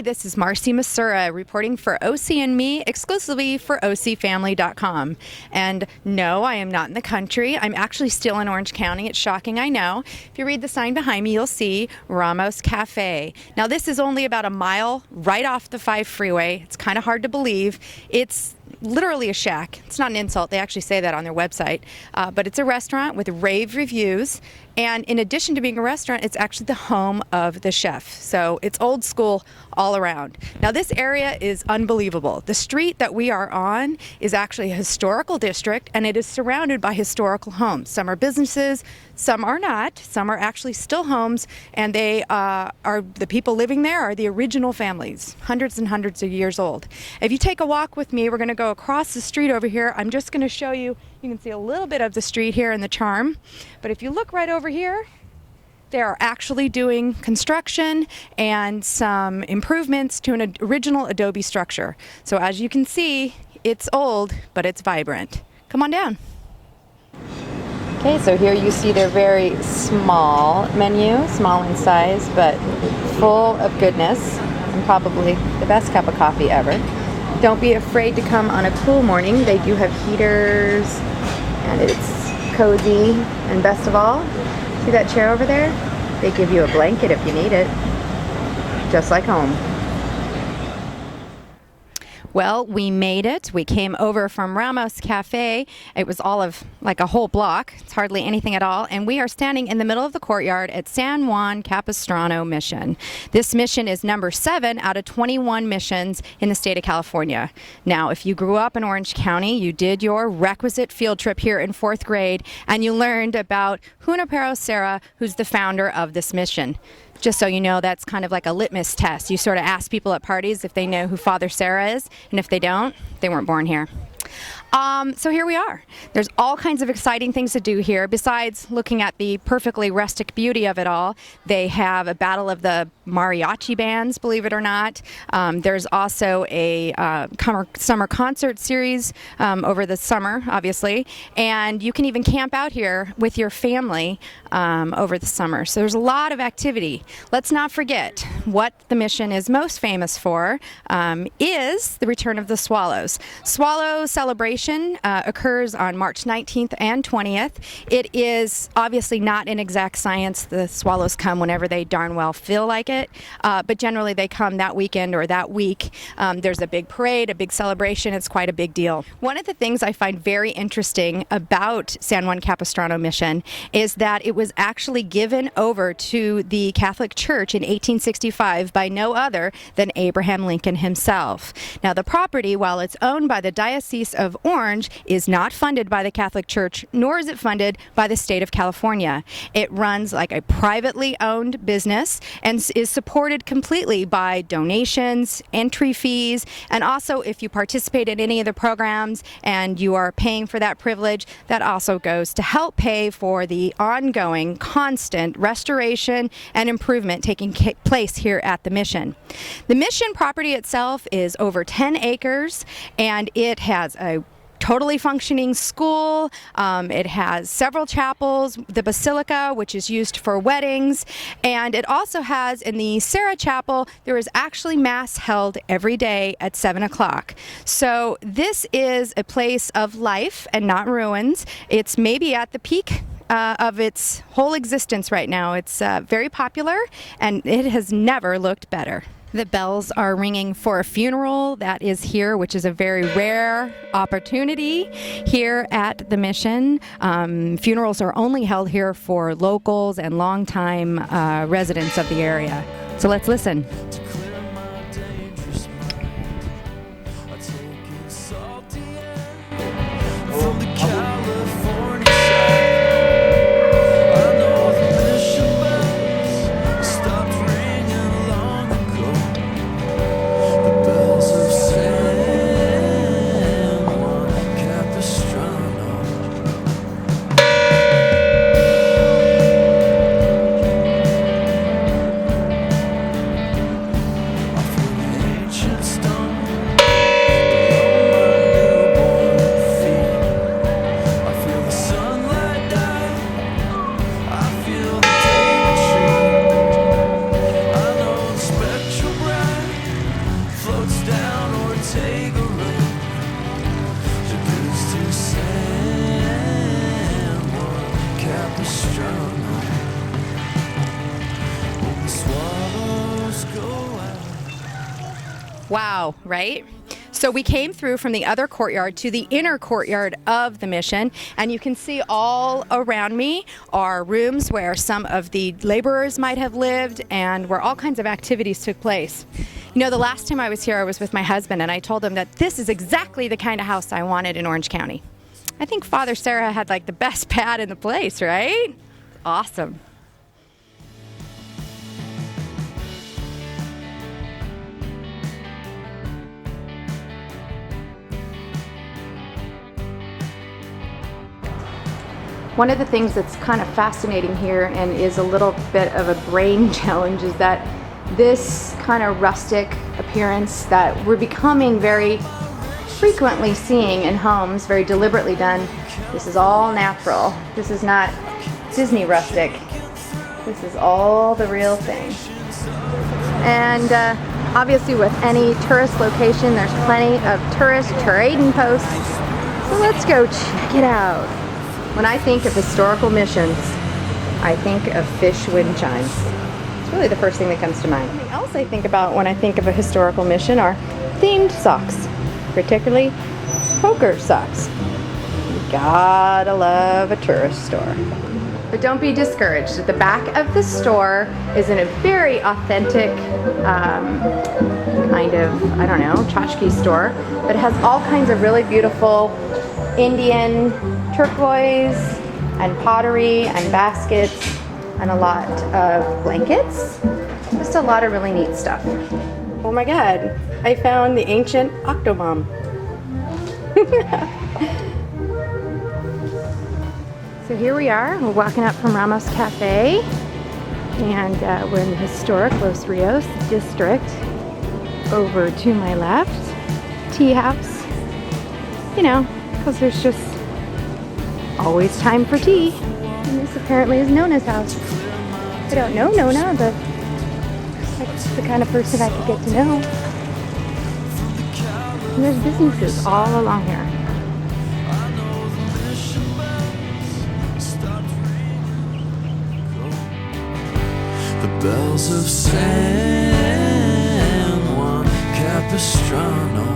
this is Marcy Masura reporting for OC and Me exclusively for OCFamily.com. And no, I am not in the country. I'm actually still in Orange County. It's shocking, I know. If you read the sign behind me, you'll see Ramos Cafe. Now, this is only about a mile right off the 5 freeway. It's kind of hard to believe. It's literally a shack. It's not an insult. They actually say that on their website. But it's a restaurant with rave reviews. And in addition to being a restaurant, it's actually the home of the chef. So it's old school all around. Now, this area is unbelievable. The street that we are on is actually a historical district, and it is surrounded by historical homes. Some are businesses, some are not. Some are actually still homes, and they are the people living there are the original families, hundreds and hundreds of years old. If you take a walk with me, we're going to go across the street over here. I'm just going to show you. You can see a little bit of the street here in the charm, but if you look right over here, they are actually doing construction and some improvements to an original adobe structure. So as you can see, it's old, but it's vibrant. Come on down. Okay, so here you see their very small menu, small in size, but full of goodness, and probably the best cup of coffee ever. Don't be afraid to come on a cool morning. They do have heaters, and it's cozy, and best of all, see that chair over there? They give you a blanket if you need it, just like home. Well, we made it. We came over from Ramos Cafe. It was all of like a whole block. It's hardly anything at all. And we are standing in the middle of the courtyard at San Juan Capistrano Mission. This mission is number 7 out of 21 missions in the state of California. Now, if you grew up in Orange County, you did your requisite field trip here in 4th grade, and you learned about Junipero Serra, who's the founder of this mission. Just so you know, that's kind of like a litmus test. You sort of ask people at parties if they know who Father Serra is, and if they don't, they weren't born here. So here we are. There's all kinds of exciting things to do here. Besides looking at the perfectly rustic beauty of it all, they have a battle of the mariachi bands, believe it or not. There's also a summer concert series over the summer, obviously. And you can even camp out here with your family over the summer. So there's a lot of activity. Let's not forget what the mission is most famous for is the return of the swallows. Swallow celebration occurs on March 19th and 20th. It is obviously not an exact science. The swallows come whenever they darn well feel like it, but generally they come that weekend or that week. There's a big parade, a big celebration. It's quite a big deal. One of the things I find very interesting about San Juan Capistrano Mission is that it was actually given over to the Catholic Church in 1865 by no other than Abraham Lincoln himself. Now, the property, while it's owned by the Diocese of Orange, is not funded by the Catholic Church, nor is it funded by the state of California. It runs like a privately owned business and is supported completely by donations, entry fees, and also if you participate in any of the programs and you are paying for that privilege, that also goes to help pay for the ongoing, constant restoration and improvement taking place here at the mission. The mission property itself is over 10 acres, and it has a totally functioning school. It has several chapels, the basilica, which is used for weddings, and it also has in the Serra Chapel, there is actually Mass held every day at 7 o'clock. So this is a place of life and not ruins. It's maybe at the peak of its whole existence right now. It's very popular, and it has never looked better. The bells are ringing for a funeral that is here, which is a very rare opportunity here at the mission. Funerals are only held here for locals and longtime residents of the area. So let's listen. Wow, right? So we came through from the other courtyard to the inner courtyard of the mission, and you can see all around me are rooms where some of the laborers might have lived and where all kinds of activities took place. You know, the last time I was here, I was with my husband, and I told him that this is exactly the kind of house I wanted in Orange County. I think Father Sarah had like the best pad in the place, right? Awesome. One of the things that's kind of fascinating here and is a little bit of a brain challenge is that this kind of rustic appearance that we're becoming very frequently seeing in homes, very deliberately done, this is all natural. This is not Disney rustic. This is all the real thing. And obviously with any tourist location, there's plenty of tourist trading posts. So let's go check it out. When I think of historical missions, I think of fish wind chimes. It's really the first thing that comes to mind. Something else I think about when I think of a historical mission are themed socks, particularly poker socks. You gotta love a tourist store. But don't be discouraged. At the back of the store is in a very authentic kind of, I don't know, tchotchke store. But it has all kinds of really beautiful Indian turquoise and pottery and baskets and a lot of blankets. Just a lot of really neat stuff. Oh my God, I found the ancient Octomom. So here we are, we're walking up from Ramos Cafe, and we're in the historic Los Rios district. Over to my left, tea house. You know, because there's just always time for tea. And this apparently is Nona's house. I don't know Nona, but that's the kind of person I could get to know. And there's businesses all along here. The bells of San Juan Capistrano